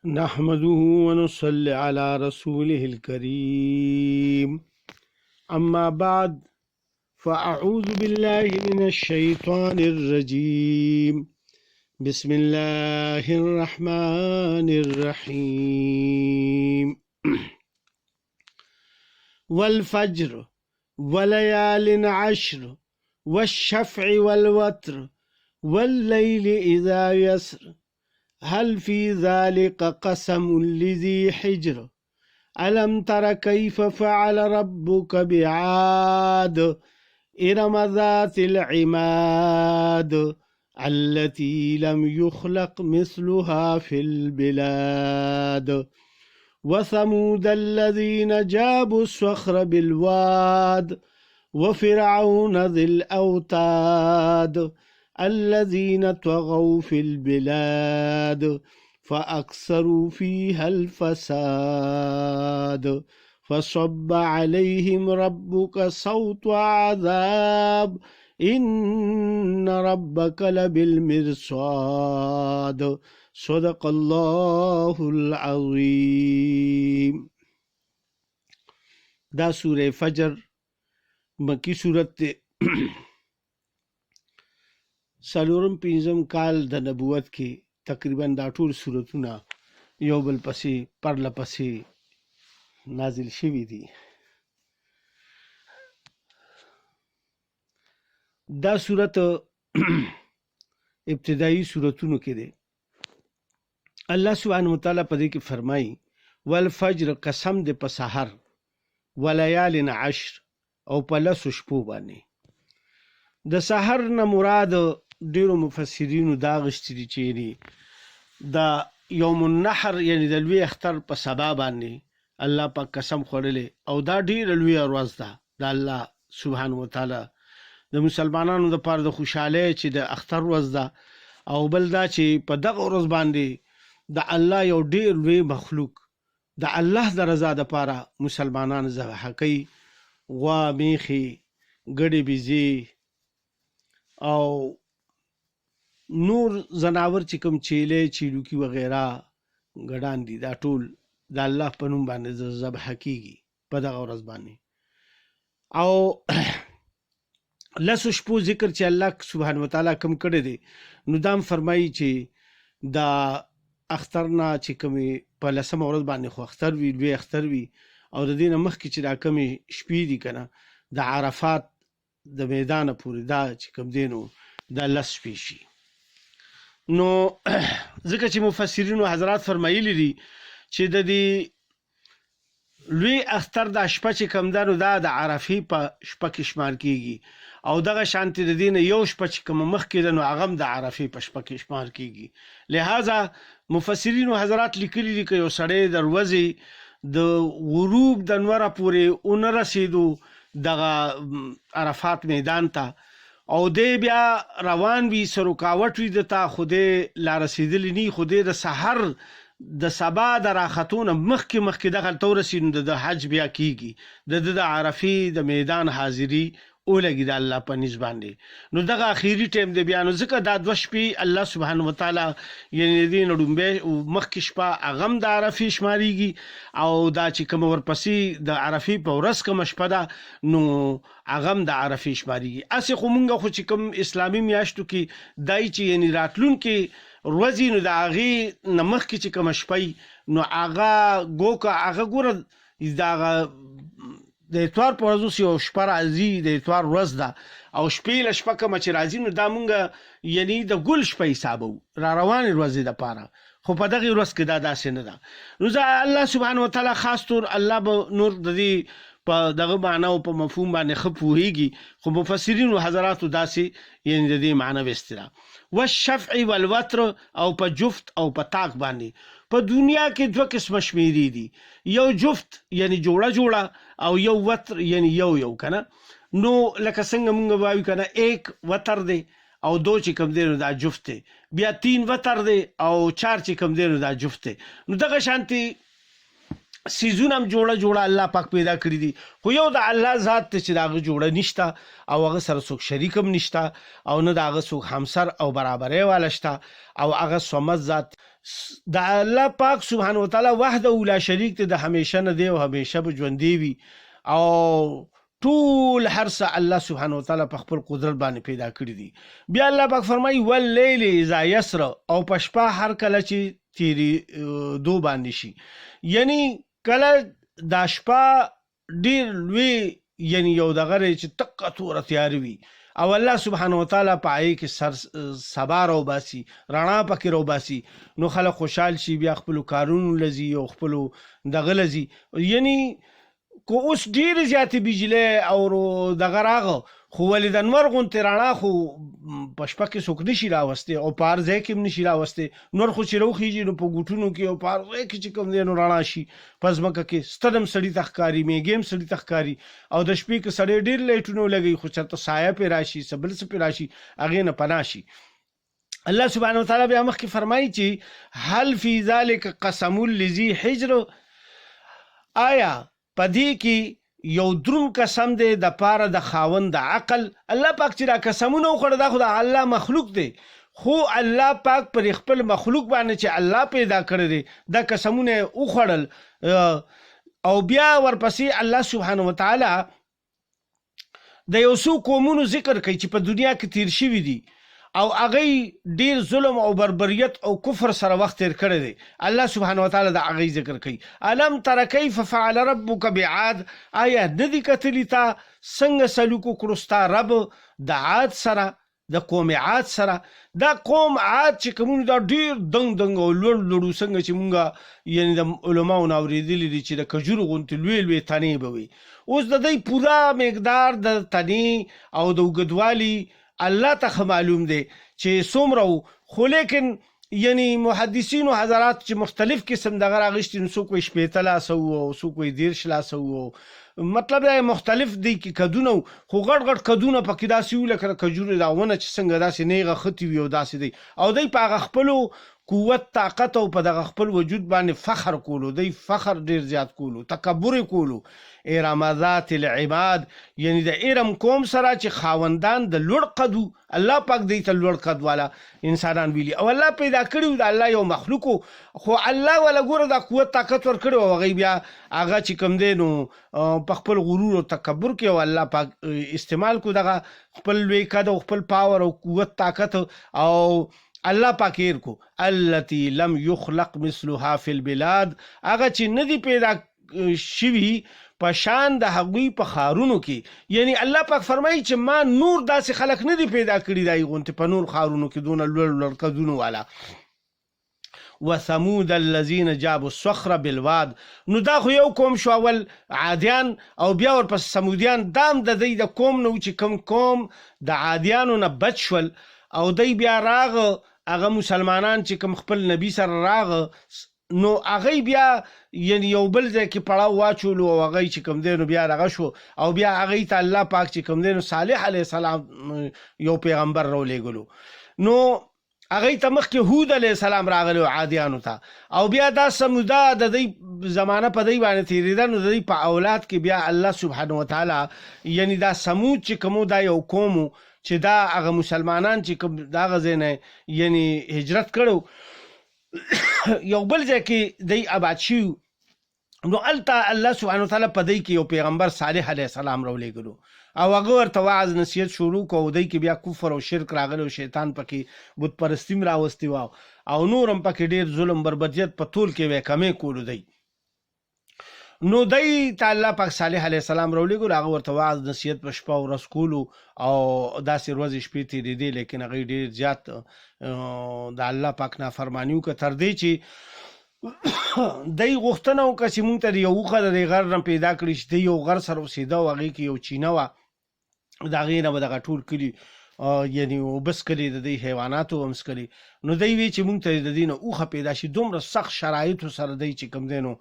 نحمده ونصلي على رسوله الكريم. أما بعد فأعوذ بالله من الشيطان الرجيم. بسم الله الرحمن الرحيم. والفجر وليال عشر والشفع والوتر والليل إذا يسر هل في ذلك قسم لذي حجر ألم تر كيف فعل ربك بعاد إرم ذات العماد التي لم يخلق مثلها في البلاد وثمود الذين جابوا الصخر بالواد وفرعون ذي الأوتاد الذين طغوا في البلاد فأكثروا فيها الفساد فصب عليهم ربك صوت عذاب إن ربك لبالمرصاد. صدق الله العظيم. دا سورة فجر مکی صورت سلورم پنځم کال د نبوت کې تقریبا دا ټول سورتونه یو بل پسې پرله پسې نازل شوي دي. دا سورت ابتدایي سورتونو کې دی. الله سبحانه وتعالی په دې کې فرمایي والفجر قسم دې په سحر ولیال عشر او په لسو شپو باندې. د سحر نه مراد ډیرو مفسرینو دا غشتي دي چې دا یوم النحر یعنی د لوی اختر په سبا باندې الله پاک قسم خوړلې او دا ډیره لوی ورځ ده د الله سبحانه وتعالی د مسلمانانو لپاره د خوشاله چې د اختر ورځ ده او بل دا چې په دغه ورځ باندې د الله یو ډیر لوی مخلوق د الله د رضا لپاره مسلمانان ذبح کوي، غوا، میخي، ګډې بيزي او نور زناور چې کوم چیلې چیلوکی وغیرہ ګډان دي دا ټول د الله په نوم باندې ذبح کیږي په دغه ورځ باندې. او لسو شپو ذکر چې الله سبحانه وتعالی کم کړی دی نو دام فرمایي چې دا اختر نه چې کومې په لسمه ورځ باندې خو اختر وي، لوی اختر وي او د دې نه مخکې چې دا کمې شپې دي که نه د عرفات د میدانه پورې دا چې کوم دی نو دا لس شپې شي. نو ځکه چې مفسرینو حضرات فرمایلی دي چې د دې لوی اختر دا شپه چې کوم ده نو دا د عرفې په شپه کې شمار کیږي او دغه شانتې د دې نه یو شپه چې کومه مخکې ده نو هغه هم د عرفې په شپه کې شمار کیږي. لہذا مفسرینو حضرات لیکلي دي که یو سړی د ورځې د غروب د نوره پورې ونه رسېدو دغه عرفات میدان ته او دی بیا روان وي سروکاوټ وي دته خو دی لا رسېدلی نی خو دی د سحر د سبا د راختونه مخکې دغلته ورسي نو د حج بیا کیږي د عرفې د میدان حاضري اولګي د الله په نس باندې. نو دغه اخیری ټیم دی بیا نو ځکه دا دوه شپې الله سبحانه وتعالی یعنی د دې نه ډومبی مخکې شپه هغه هم د عرفې شمارېږي او دا چې کومه ورپسې د عرفې په ورځ کومه شپه ده نو هغه هم د عرفې شمارېږي. هسې خو مونږ خو چې کوم اسلامي میاشتو کې دای چې یعنی راتلونکې ورځې نو د هغې نه مخکې چې کومه شپه نو هغه ګوره دغه د اتوار په ورځ اوس یو شپه راځي د اتوار ورځ ده او شپې له شپه کومه چې راځي نو دا مونږ یعنی د ګل شپه حسابو را روانې ورځې دپاره خو په دغې ورځ کې دا داسې نه ده. نو الله سبحانه وتعالی خاص طور الله به نور د دې په دغه معنا او په مفهوم باندې ښه پوهېږي خو مفسرینو حضراتو داسې یعنی د دې معنا ویستله والشفع والوتر او په جفت او په طاق باندې. په دنیا کې دوه قسمه شمیرې دي، یو جفت یعنی جوړه او یو وتر یعنی یو کنه. نو لکه څنګه مونږ وایو کنه ایک وتر دی او دو چې کوم دی نو دا جفت دی، بیا 3 وتر دی او 4 چې کوم دی نو دا جفت دی. نو دغه شانتي سیزونه هم جوړه الله پاک پیدا کړی دي خو یو د الله ذات ته چې دغه جوړه نشته او هغه سره څوک شریک هم نشته او نه د هغه څوک همسر او برابرۍ والا شته او هغه صمد ذات د الله پاک سبحانه وتعالی وحده لا شریک ته د همیشه نه دی او همیشه به ژوندی وي او ټول هر څه الله سبحانه وتعالی په خپل قدرت باندې پیدا کړی دي. بیا الله پاک فرمایي واللیل اذا یسر او په شپه هر کله چې تیری دو باندې شي، یعنی کله د شپه ډیر لوی یعنی یو دغه چې تقه توره تیار وي او الله سبحانه وتعالی په هغې کې سبا راوباسي، رڼا پکې راوباسي، نو خلک خوشحال شي، بیا خپلو کارونو لځي او خپلو دغه لځي. یعنی که اوس ډېرې زیاتې بجلۍ او دغه راغه خو ولې د انور غوندې رڼا خو په شپه کې څوک نشي راوستی او په هر ځای کې هم نشي راوستی. نور خو چې راوخیږي نو په ګوټونو کې او په هر ځای کې چې کوم دی نو رڼا شي په ځمکه کې، ستن هم سړي ته ښکاري، میږې هم سړي ته ښکاري او د شپې کې سړی ډېر لایټونه ولګوي خو چېرته سایه پرې راشي، څه بل څه پرې راشي، هغې نه پناه شي. الله سبحانه وتعالی بیا مخکې فرمایي چې هل فی ذلک قسم لذی حجر، آیا په دې کې یو دروند قسم دی د پاره د خاوند د عقل. الله پاک چې دا قسمونه وخوړه دا خو د الله مخلوق دی، خو الله پاک پر خپل مخلوق باندې چې الله پیدا کړی دی دا قسمونه وخوړل. او بیا ورپسې الله سبحانه وتعالی د یو څو قومونو ذکر کوي چې په دنیا کې تیر شوي دي او هغه ډیر ظلم او بربریت او کفر سره وخت تیر کړی دی. الله سبحانه وتعالی د هغه ذکر کوي. الم تر کیف فعل ربک بعاد، آیا ندی کتلی تا څنګه سلوک وکړو ستا رب د عاد سره، د قوم عاد سره. دا قوم عاد چې کومونه دا ډیر دنګ دنګ او لوړ لوړو څنګه چې مونږه یعنی د علماو نه اورېدلي دي چې د کجورو غوندې لوی لوی تنې به وي. اوس د دوی پوره مقدار د تنې او د اوږدوالي الله ته معلوم دی چې څومره و، خو لیکن یعنی محدثینو حضرات چې مختلف قسم دغه راغشتي نو څوک وایي 15 لاسه و او څوک وایي 13 لاسه و، مطلب دا مختلف دی کې کدونه خو غټ غټ کدونه پکې داسې وو لکه کجورې دا ونه چې څنګه داسې نیغه ختې وي او داسې دی او دی په هغه خپلو قوت طاقت او په دغه خپل وجود باندې فخر کولو، دی فخر ډیر زیات کولو، تکبر کولو. ارم ذات العماد، یعنی د ارم قوم سره چې خاوندان د لوړ قدو، الله پاک دی ته لوړ قد والا انسانان ویلي او الله پیدا کړي د الله یو مخلوق، خو الله ولا ګوره د قوت طاقت ور کړو او بیا هغه چې کوم دی نو په خپل غرور او تکبر کې او الله پاک استعمال کو دغه خپل لوی قد او خپل پاور او قوت طاقت او الله پاک هیر کو. التي لم يخلق مثلها في البلاد، هغه چې ندی پیدا شوي په شان د هغوی په ښارونو کې. یعنی الله پاک فرمایي چې ما نور داسې خلک ندي پیدا کړي دای غونته په نور ښارونو کې دونه لوړ لوړ قدونو والا. وثمود الذين جابوا الصخر بالواد، نو دا خو یو قوم شو، اول عادیان او بیا ورپس سمودیان، دام د دوی د قوم نو چې کوم قوم د عادیانو نه بچ شول او دی بیا راغه هغه مسلمانان چې کوم خپل نبی سره راغه نو هغه بیا یعنی یو بل ځای کې پړاو واچولو او هغه چې کوم دی نو بیا رغه شو او بیا هغه ته الله پاک چې کوم دی نو صالح علیه السلام یو پیغمبر راولېږلو، نو هغه ته مخکې هود علیه السلام راغلی عادیانو ته او بیا دا سمودا د دې زمانه په دې باندې تېرېده، نو د دې په اولاد کې بیا الله سبحانه وتعالی یعنی دا سمود چې کومو دا یو قوم چې دا هغه مسلمانان چې کوم دا غزې نه یعنی هجرت کړو یو بل ځای کې دی آباد شي، نو الته الله سبحانه وتعالی په دې کې یو پیغمبر صالح علیه السلام راولېږلو او هغه ورته وعظ نصیحت شروع کو. دی کې بیا کفر او شرک راغلی او شیطان پکې بت پرستی م راوستی و او نور هم پکې ډېر ظلم بربدیت په ټول کې وی کمې کولو دی. نو دی ته الله پاک صالح علیه السلام راولېږلو، هغه ورته وعظ نصیحت په شپه ورځ کولو او داسې ورځې شپې تېرېدې، لیکن هغوی ډېر زیات د الله پاک نافرماني وکړه تر دې چې دی غوښتنه وکړه چې مونږ ته د یو اوښه د دې غر نه پیدا کړي چې دی یو غر سره اوسېده او هغې کې یو چینه وه، د هغې نه به دغه ټول کلي یعنی اوبه څکلې د دې حیواناتو هم څکلې، نو دی وی چې مونږ ته د دې نه اوښه پیدا شي. دومره سخت شرایطو سره دی چې کوم دی نو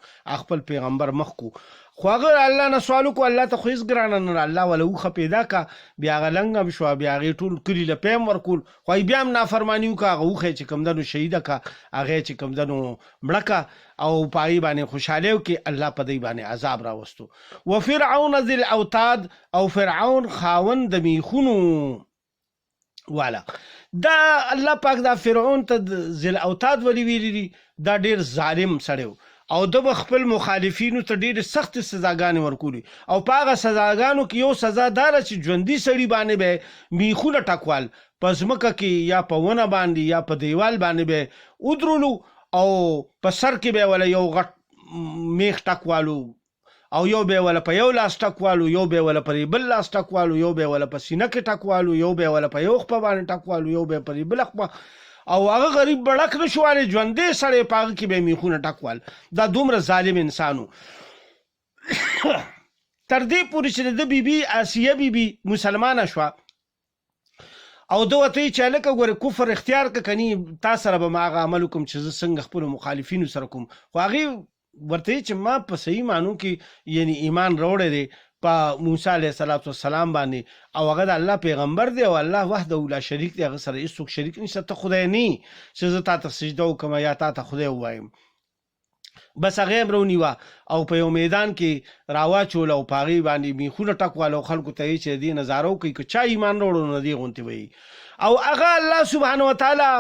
خپل پیغمبر مخ کو، خو هغه الله نه سوال وکړو، الله ته خو هېڅ ګرانه نه الله وله اوښه پیدا کړه، بیا هغه لنګ هم شوه، بیا هغې ټول کلي له پیم ورکول، خو بیا هم نافرماني وکړه، هغه اوښه چې کوم ده نو شهیده کړه، هغې چې کوم ده نو مړه کړه او په هغې باندې خوشحالۍ وکړي، الله په دې باندې عذاب راوستو. وفرعون ذي الاوتاد، او فرعون خاوند د میخونو، والا دا الله پاک دا فرعون ته ذل اوتاد ولی ویلی دي دا ډیر ظالم سړی او د خپل مخالفینو ته ډېرې سختې سزاګانې ورکولي او په هغه سزاګانو کې یو سزا دا ده چې ژوندي سړي باندې به میخونه ټکوال په ځمکه کې یا په ونه باندې یا په دیوال باندې به ودرولو او په سر کې به ولا یو غټ میخ ټکوالو او یو به ولا په یو لاس ټکوالو یو به ولا په بل لاس ټکوالو یو به ولا په سینه کې ټکوالو یو به ولا په یو خپه باندې ټکوالو یو به په بل خپه او هغه غریب بړک نشواله ژوندې سړی پاغه کې به میخونه ټکوال دا دومره ظالم انسانو تر دې پورې چې د بیبي آسیه بیبي مسلمانه شوه او دوته چې لکه ګوره کفر اختیار کني تاسو سره به ما عمل کوم چې څنګه خپل مخالفینو سره کوم خو هغه ورته چې ما په صحیح معنی کې یعنی ایمان راوړی دی په موسی علیه السلام باندې او هغه د الله پیغمبر دی او الله وحده لا شریک دی هغه سره هیڅوک شریک نشته ته خدای نه چې زه تا ته سجده وکړم یا تا ته خدای ووایم بس هغه هم رونیوه او په یو میدان کې راواچول او په هغې باندې میخونه ټکوال او خلکو ته یې چې دې نظاره وکړي که چا ایمان راوړو نو دې غوندې وایي او هغه الله سبحانه وتعالی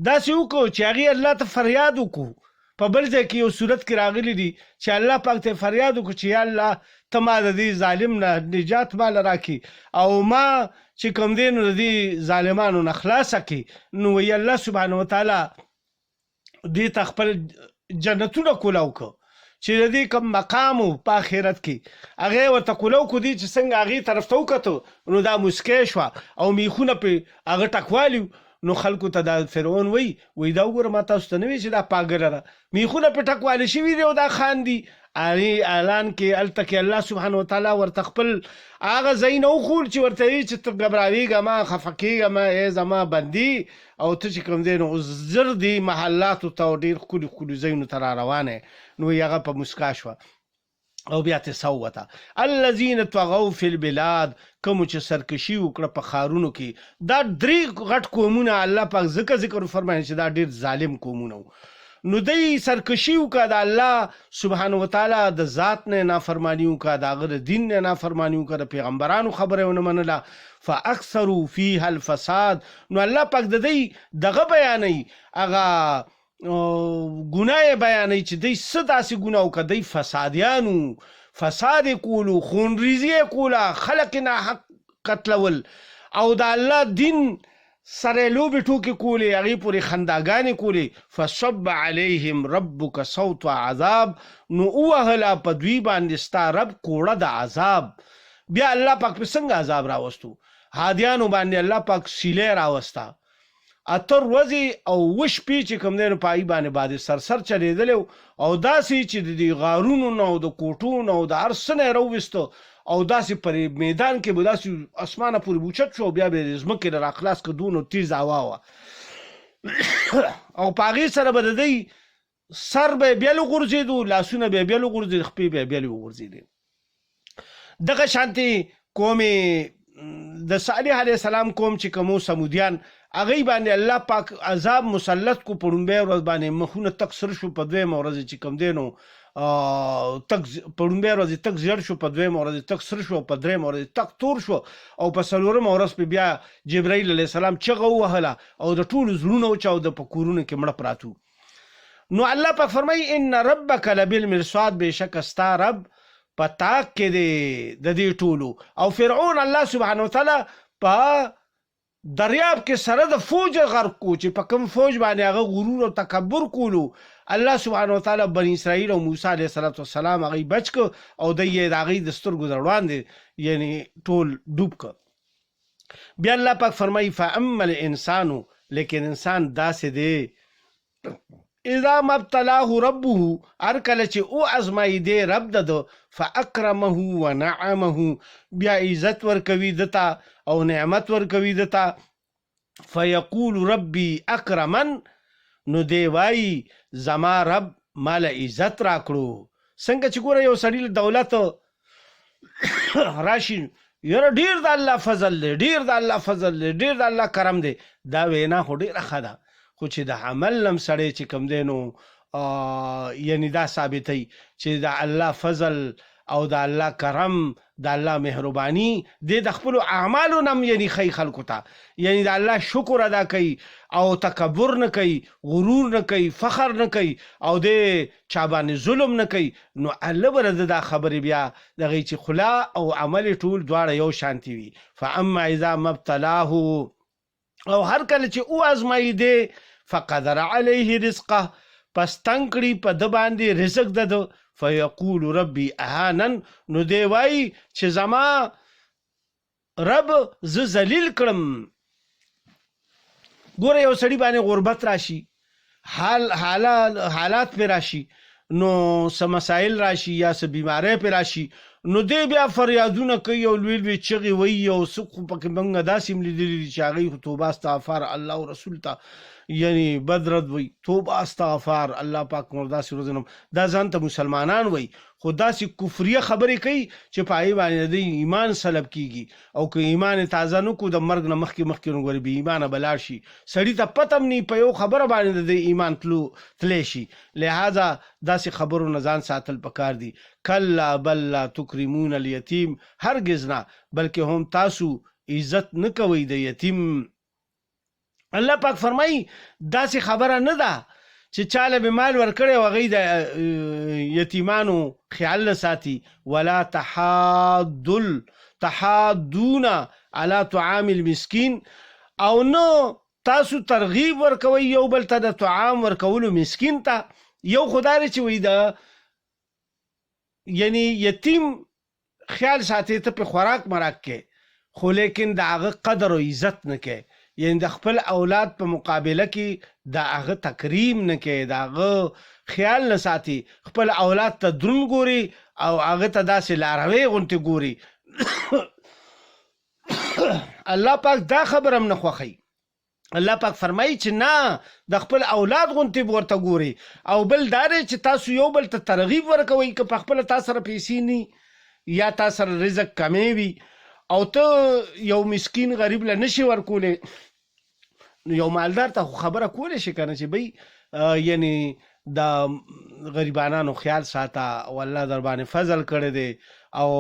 داسې وکړو چې هغې الله ته فریاد وکړو په بل ځای کې یو صورت کې راغلی دي چې الله پاک ته فریاد وکړو چې یا الله ته ما د دې ظالم نه نجات مال راکړي او ما چې کوم دی نو د دې ظالمانو نه خلاصه کړي نو وی الله سبحانه وتعالی دې ته خپل جنتونه کولاو که چې د دې کوم مقام په آخرت کې هغې ورته کولاو کو دي چې څنګه هغې طرف ته وکتو نو دا مسکی شوه او میخونه پې هغه ټکوالي نو خلکو ته دا فرعون وی دا وګوره ما تاسو ته نه وی چې دا پاګله ده میخونه پې ټکوالی شوي دي او دا خاندي اعلان کې هلته کې الله سبحانه وتعالی ورته خپل هغه ځای نه وښول چې ورته وي چې ته ګبراویږه ما خفه کېږه ای زما بندي او ته چې کوم دی نو زر دي محلاتو ته او ډېر ښکلي ښکلي ځایونو ته را روانه نو هغه په مسکا شوه او بیا ته سوته الذين طغوا في البلاد کوم چې سرکشي وکړه په ښارونو کې دا درې غټ قومونه الله پاک ذکر فرمایي چې دا ډېر ظالم قومونه نو دی سرکشي وکړه د الله سبحانه وتعالی د ذات نه نافرمانی وکړه د هغه د دین نه نافرمانی وکړه د پیغمبرانو خبره ونه منله فاکثروا فيها الفساد نو الله پاک د دې دغه بیانوي هغه ګناه بیانوي چې دی څه داسې ګناه وکړه دی فسادیانو فساد کولو خونریزي کوله خلق ناحق قتلول او د الله دین سره لوبې ټوکې کولې هغې پورې خنداګانې کولې فصب علیهم ربک صوت عذاب نو ووهله په دوی باندې ستا رب کوړه د عذاب بیا الله پاک په څنګه عذاب راوستو هادیانو باندې الله پاک سیلې راوسته اتر ورځې او اووه شپې چې کوم دی نو په هغې باندې باندې سرسر چلېدلی او داسې چې د دې غارونو نه او د کوټو نه او د هر څه نه یې راوویسته او داسې پر میدان کې به داسې اسمانه پورې اوچت شو او بیا به یې د ځمکې نه راخلاص کړه دونه تیز هوا وه او په هغې سره به د دی سر به یې بیا وغورځېدو لاسونه به یې بیا وغورځېدل خپې به یې بیا وغورځېدې دغه شانتې قوم د صالح علیه السلام قوم چې کوم سمودیان هغې باندې الله پاک عذاب مسلط کو په لومبۍ ورځ باندې مخونه تک سره شو په دویمه ورځ چې کوم دی نو تک په لومبۍ ورځ تک زیړ شو په دویمه ورځ تک سره شو په دریمه ورځ تک تور شو او په څلورمه ورځ په بیا جبرائیل علیه السلام چغه ووهله او د ټولو زړونه وچاوده په کورونو کې مړه پراتو نو الله پاک فرمایي ان ربک لبالمرصاد بېشکه ستا رب په تاک کې دی د دې ټولو او فرعون الله سبحانه وتعالی په دریاب کې سره د فوج غرق کو چې په کوم فوج باندې هغه غرور او تکبر کولو الله سبحانه وتعالی بني اسرائیل او موسی علیه السلام هغه بچ کو او د یې د هغې د سترګو د وړاندې یعنی ټول ډوب که بیا الله پاک فرمایي فاما الانسان لیکن انسان داسې دی اذا ما ابتلاه ربه هر کله چې او ازمایي دی رب د فاکرمه ونعمه بیا عزت ورکوي دته او نعمت ورکوي دته فیقول ربي اکرمن نو دی وایي زما رب مال عزت راکړو څنګه چې ګوره یو سړي له دولت راشي یاره ډېر د الله فضل دی ډېر د الله فضل دی ډېر د الله کرم دی دا وینا خو ډېره ښه ده خو چې د عمل نم سړی چې کوم دی نو یعنی دا ثابتوي چې د الله فضل او د الله کرم د الله مهرباني د خپل اعمالو نم یعنی خی خلکو ته یعنی د الله شکر ادا کوي او تکبر نه کوي غرور نه کوي فخر نه کوي او د چا باندې ظلم نه کوي نو الله ورته دا خبرې بیا دغه چې خلا او عمل ټول دواړه یو شانتي وي فاما اذا مبتلاه او هر کله چې او ازمایي دی فقدر عليه رزقه پس تنکړي په د باندې رزق ددو فیقول ربي اهانن نو دی وای چې زما رب ز ذلیل کړم ګوره یو سړي باندې غربت راشي حالات په راشي نو سم مسائل راشي یا سم بیماری په راشي نو دی بیا فریادونه کوي او لوی چغي وي او سخ پکې منګه داسې ملي چې هغه توبه استغفار الله او رسول ته یعنی بدرد وي توبه استغفار الله پاک مردا سي روزنم دا ځان ته مسلمانان وي خدا سي کفریه خبرې کوي چې پای باندې د ایمان سلب کیږي او که ایمان تازه نو کو د مرګ نه مخکې نو ګوري به ایمان بلار شي سړی ته پتم ني په یو خبره باندې د ایمان تللی شي لہذا داسې خبرو نه ځان ساتل پکار دي کلا بل لا تکرمون الیتیم هرگز نه بلکې هم تاسو عزت نه کوي د یتیم الله پاک فرمایي داسې خبره نه ده چې چاله به مال ورکړي او غي د یتیمانو خیال نه ساتي ولا تحاضون على طعام المسكين او نو تاسو ترغیب ورکوي یو بل ته د طعام ورکولو مسکین ته یو خدای چې وي دا یعنی یتیم خیال ساتي ته په خوراک مراک کې خو لیکن د هغه قدر او عزت نه کوي یعنی د خپل اولاد په مقابله کې د هغه تکریم نه کوي د هغه خیال نه ساتي خپل اولاد ته درون ګوري او هغه ته داسې لاروي غونټي ګوري الله پاک دا خبر هم نه خوښي الله پاک فرمایي چې نه د خپل اولاد غونټي ورته ګوري او بل دار چې تاسو یو بل ته ترغیب ورکوي که په خپل تاسو سره پیسې ني یا تاسو سره رزق کمی وي او ته یو مسکین غریب له نشي ورکولې نو یو مالدار ته خبره کولې شي کنه چې بھئی یعنی د غریبانو خیال ساته او الله در باندې فضل کړی دی او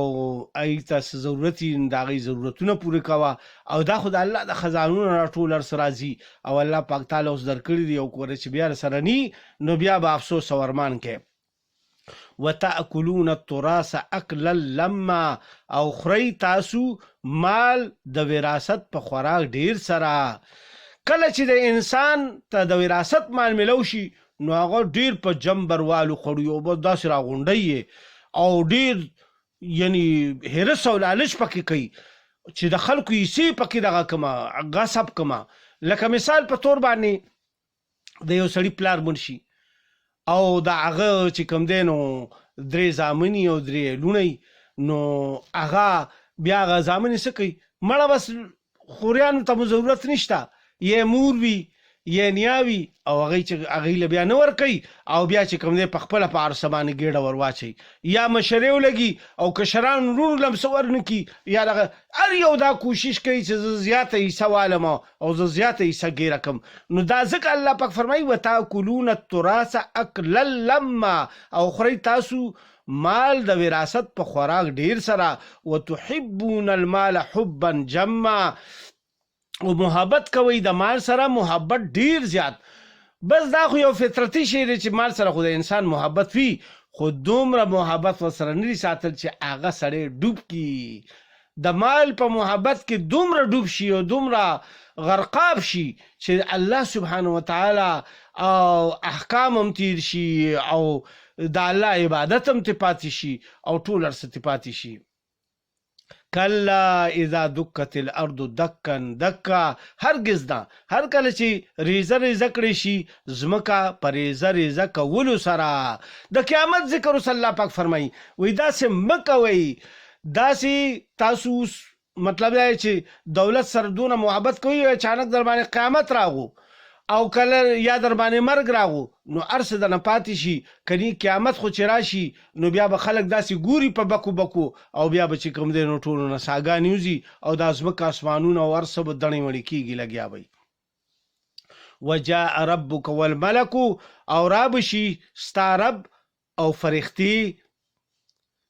ایت ضرورت د غي ضرورتونه پوره کوا او دا خدای الله د خزانونو راټول سره راځي او الله پاک تعالی اوس درکړي دی او کور چې بیا سره ني نو بیا به افسوس او ارمان کې وتأكلون التراث اكلا لما او خري تاسو مال د وراثت په خوراک ډیر سره کله چې د انسان ته د وراثت مال ملو شي نو هغه ډیر په جنبروالو خړیو او بس داسې راغونډي او ډیر یعنی هرس او لالچ پکې کوي چې د خلکو یې پکې دغه کما غصب کما لکه مثال په تور باندې د یو سړی پلار منشي او د هغه چې کوم دی نو درې زامني او درې لونی نو هغه بیا هغه زامني څه کوي مړه بس خوریانو ته ضرورت نشته یې مور وي یې نیاوي او هغه چې هغه له بیا نه ورکوي او بیا چې کوم دی په خپله په عرصه باندې ګېډه ور واچوي یا مشرې ولګي او کشران ورونو له هم څه ورنکي یا دغه هر یو دا کوشش کوي چې زه زیاته حصه والم او زه زیاته حصه ګیره کړم نو دا ځکه الله پاک فرمایي وتاکلون التراث اکلا لما او خورئ تاسو مال د وراثت په خوراک ډیر سره وتحبون المال حبا جما او محبت کوي د مال سره محبت ډیر زیات بس دا خو یو فطرتي شی دی چې مال سره خو د انسان محبت وي خو دومره محبت ورسره نه ساتل چې هغه سړی ډوب کی د مال په محبت کې دومره ډوب شي او دومره غرقاب شي چې الله سبحانه وتعالی او احکام هم تیر شي او د الله عبادت هم پاتې شي او ټول ارڅ پاتې شي کلا اذا دکت الارض دکا دکا هرگز نه هر کله چې ریزه کړی شي زمکا پر ریزه کولو سره د قیامت ذکر صلی الله پاک فرمایي وای داسې مکوي داسې تاسو مطلب دا چې دولت سره دونه محبت کوي اچانک در باندې قیامت راغو او کله یا در باندې مرګ راغو نو ارس د نه پاتې شي کني قیامت خو چې راشي نو بیا به خلک داسې ګوري په بکو بکو او بیا به چې کوم دی نو ټولو نه ساګانې وځي او د ځمکه اسمانونه او هر څه به دڼې وړې کېږي لګیا به وجاء ربک والملک او رابشي ستا رب او فرښتې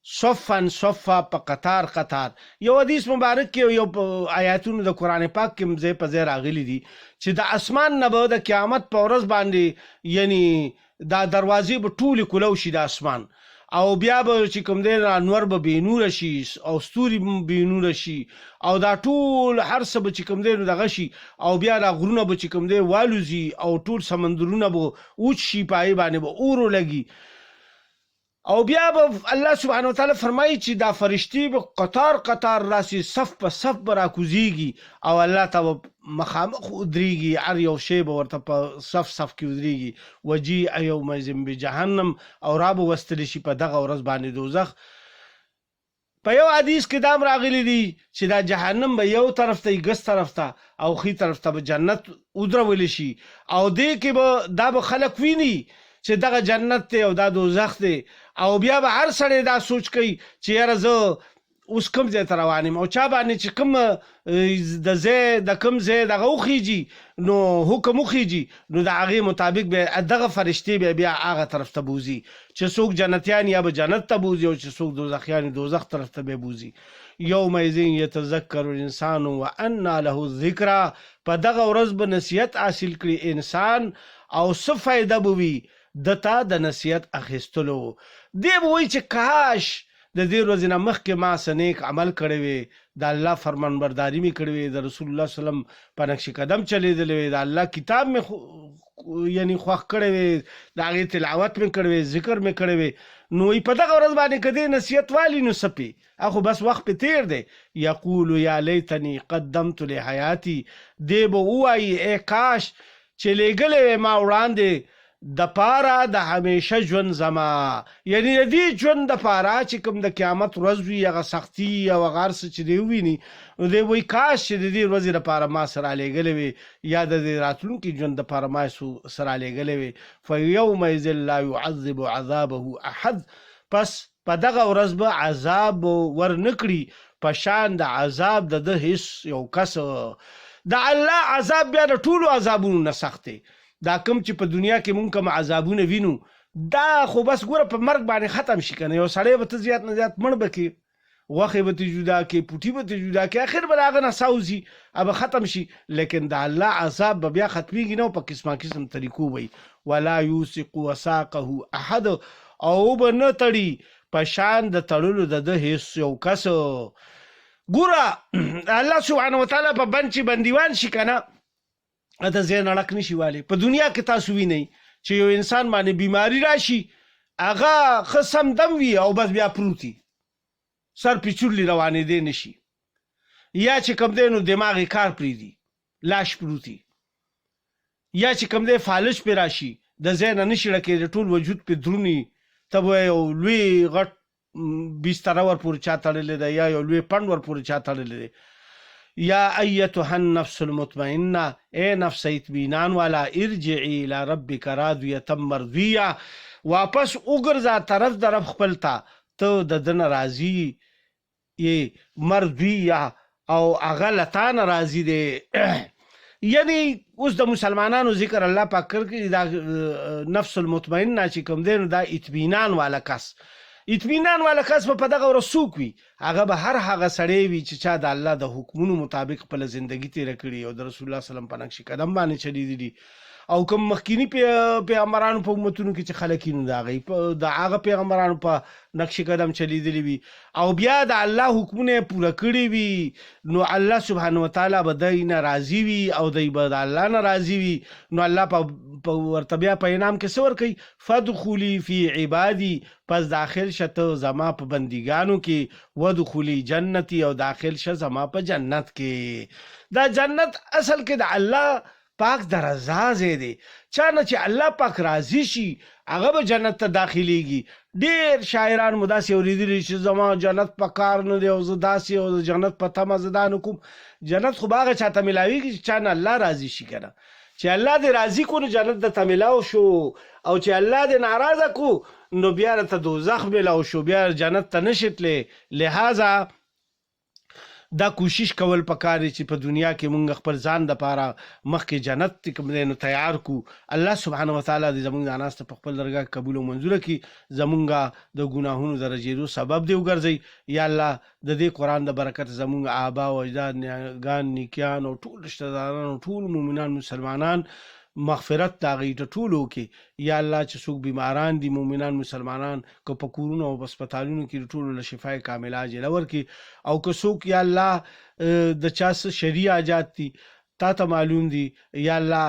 صفن صفا په قطار قطار. یو حدیث مبارک کې یو آیاتونو د قران پاک کې ځای په ځای راغلي دي چې د اسمان نه به د قیامت په ورځ باندې یعنی دا دروازې به ټول کولو شي د اسمان، او بیا به چې کوم دی انور به بینور شي او ستوري بینور شي او دا ټول هر څه به چې کوم دی دغه شي، او بیا دا غرونه به چې کوم دی والوزي او ټول سمندرونه به اوچ شي، پای باندې به اورو لګي، او بیا به الله سبحانه وتعالی فرمایي چې دا فرشتي به قطار قطار راسي، صف په صف به راکوزیږي او الله ته مخامخ ودرېږي، هر یو شی به ورته په صف صف کې ودرېږي. وجیء یومئذ بجهنم، او را به وستلی شي په دغه ورځ باندې دوزخ. په یو حدیث کې دام راغلی دی چې دا جهنم به یو طرف ته ګس طرف ته او خي طرف ته به جنت ودرول شي، او دې کې به دا به خلک ویني چې دغه جنت ته او دا دوزخ دی، او بیا به هر سړی دا سوچ کوي چې یاره زه اوس کوم ځای ته روان یم، او چا باندې چې کوم د ځای د کوم ځای دغه وخیږي نو حکم وخیږي نو د هغې مطابق به دغه فرشتې بیا هغه طرف ته بوزي، چې څوک جنتیان یا به جنت ته بوزي او چې څوک دوزخیان دوزخ طرف ته به بوزي. یومئذ یتذکر الانسان وانى له الذکرى، په دغه ورځ به نصیحت حاصل کړي انسان او څه فایده به وي دته د نصیحت اخیستلو. دی به وایي چې کاش د دې ورځې نه مخکې ما څه نیک عمل کړی وی، د الله فرمان برداري مې کړې وی، د رسول الله صلی الله علیه وسلم په نقش قدم چلیدلی وی، د الله کتاب مې یعنی خوښ کړی وی، د هغې تلاوت مې کړی وی، ذکر مې کړی وی. نو په دغه ورځ باندې که دې نصیحت والی نو څه پې اخو بس وخت پې تیر دی. یقول یا لیتنی قدمت لحیاتي، دی به ووایي ای کاش چې لیږلی وی ما وړاندې د پاره د همیشه ژوند زما، یعنی د دې ژوند د پاره چې کوم د قیامت ورځ وي هغه سختي او هغه هر څه چې دی وویني، نو دی وایي کاش چې د دې ورځې لپاره ما سره لیږلی وي یا د دې راتلونکي ژوند دپاره ما سره لیږلی وي. فیومئذ لا یعذب عذابه احد، پس په دغه ورځ به عذاب ورنه کړي په شان د عذاب د ده هیڅ یو کس. د الله عذاب بیا د ټولو عذابونو نه سخت دی. دا کوم چې په دنیا کې مونږ کوم عذابونه وینو دا خو بس ګوره په مرګ باندې ختم شي کنه، یو سړی به ته زیات نه زیات مړ به کړي، غوښې به ته جدا کړي، پوټي به ته جدا کړي، اخر به د هغه نه ساوځي او به ختم شي. لیکن د الله عذاب به بیا ختمیږي نه، په قسمه قسم طریقو وی. ولا یوثق وثاقه احد، او به نه تړي په شان د تړلو د ده هیڅ یو کس. ګوره الله سبحانه وتعالی په بند چې بندیوان شي کنه د ځای نه ړک نشي والی. په دنیا کې تاسو وینئ چې یو انسان باندې بیماری راشي هغه ښه سم دم وي او بس بیا پروت وي، سر پیچولی روانېدی نشي، یا چې کوم دی نو دماغ یې کار پرېږدي لاش پروت وي، یا چې کوم دی فالج پې راشي د ځای نه نشي ړکېدی، ټول وجود پې دروني، ته به یو لوی غټ بستره ورپورې چا تړلی دی یا یو لوی پنډ ورپورې چا تړلی دی. یا ایتها النفس المطمئنه، اے نفس اطمینان والا، ارجعی الی ربک راضیة مرضیه، واپس وګرځه طرف د رب خپل ته، ته د ده نه راضي یې، مرضیه او هغه له تا نه راضي دی. یعنی اوس د مسلمانانو ذکر الله پاک کړي، دا نفس المطمئنه چې کوم دی نو دا اطمینان والا کس، اطمینان والا کس په دغه ورځ څوک وي؟ هغه به هر هغه سړی وي چې چا د الله د حکمونو مطابق خپله زندګي تېره کړي او د رسول الله صلی الله علیه وسلم په نقش قدم باندې چلیدلي، او کوم مخکینی پیغمبرانو په امتونو کې چې خلک یې نو د هغې د هغه پیغمبرانو په نقش قدم چلیدلي وي او بیا د الله حکمونه یې پوره کړي وي، نو الله سبحانه وتعالی به دی نه راضي وي او دی به د الله نه راضي وي. نو الله ورته بیا په انعام کې څه ورکوي؟ فادخلي فی عبادي، پس داخل شه ته زما په بندګانو کې، ودخلي جنتي، او داخل شه زما په جنت کې. دا جنت اصل کې د الله پاک د رضا ځای دی. چا نه چې الله پاک راضي شي هغه به جنت ته داخلیږي. ډېر شاعران مو داسې اورېدلي چې زما جنت په کار نه دی او زه داسې او د جنت په تمه زه دا نه کوم. جنت خو به هغه چاته میلاویږي چې چا نه الله راضي شي که نه. چې الله دې راضي کو نو جنت درته میلاو شو، او چې الله دې ناراضه کو نو بیا درته دوزخ میلاو شو، بیا جنت ته نشي تللی. لہذا دا کوشش کول پکار دی چې په دنیا کې مونږ خپل ځان دپاره مخکې جنت چې کوم دی نو تیار کو. الله سبحانه وتعالی دې زمونږ دا ناسته په خپل درګاه کې قبول او منظوره کړي، زمونږ د ګناهونو د رجېدو سبب دی وګرځوي. یا الله د دې قرآن د برکت زمونږ آبا او اجداد نیاګان نیکیان او ټول رشته داران او ټول مؤمنان مسلمانان مغفرت د هغوی ته ټولو وکړي. یا الله چې څوک بیماران دي مؤمنان مسلمانان که په کورونو او په هسپتالونو کې د ټولو له شفای کامله عاجله ورکړي، او که څوک یا الله د چا څه شرعي حاجات دي تا ته معلوم دي، یا الله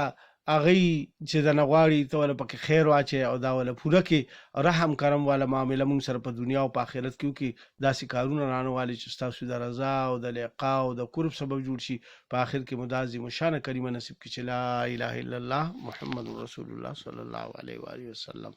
هغوی چې د نه غواړي ته وله پکې خیر واچوې او دا وله پوره کړې، رحم کرم والا معامله مونږ سره په دنیا او په آخرت کې وکړي. داسې کارونه رانه والي چې ستاسو د رضا او د لقا او د قرب سبب جوړ شي، په آخر کې مو دا عظیم الشانه کریمه نصیب کړي چې لا اله الا الله محمد رسول الله صلی الله علیه و آله وسلم.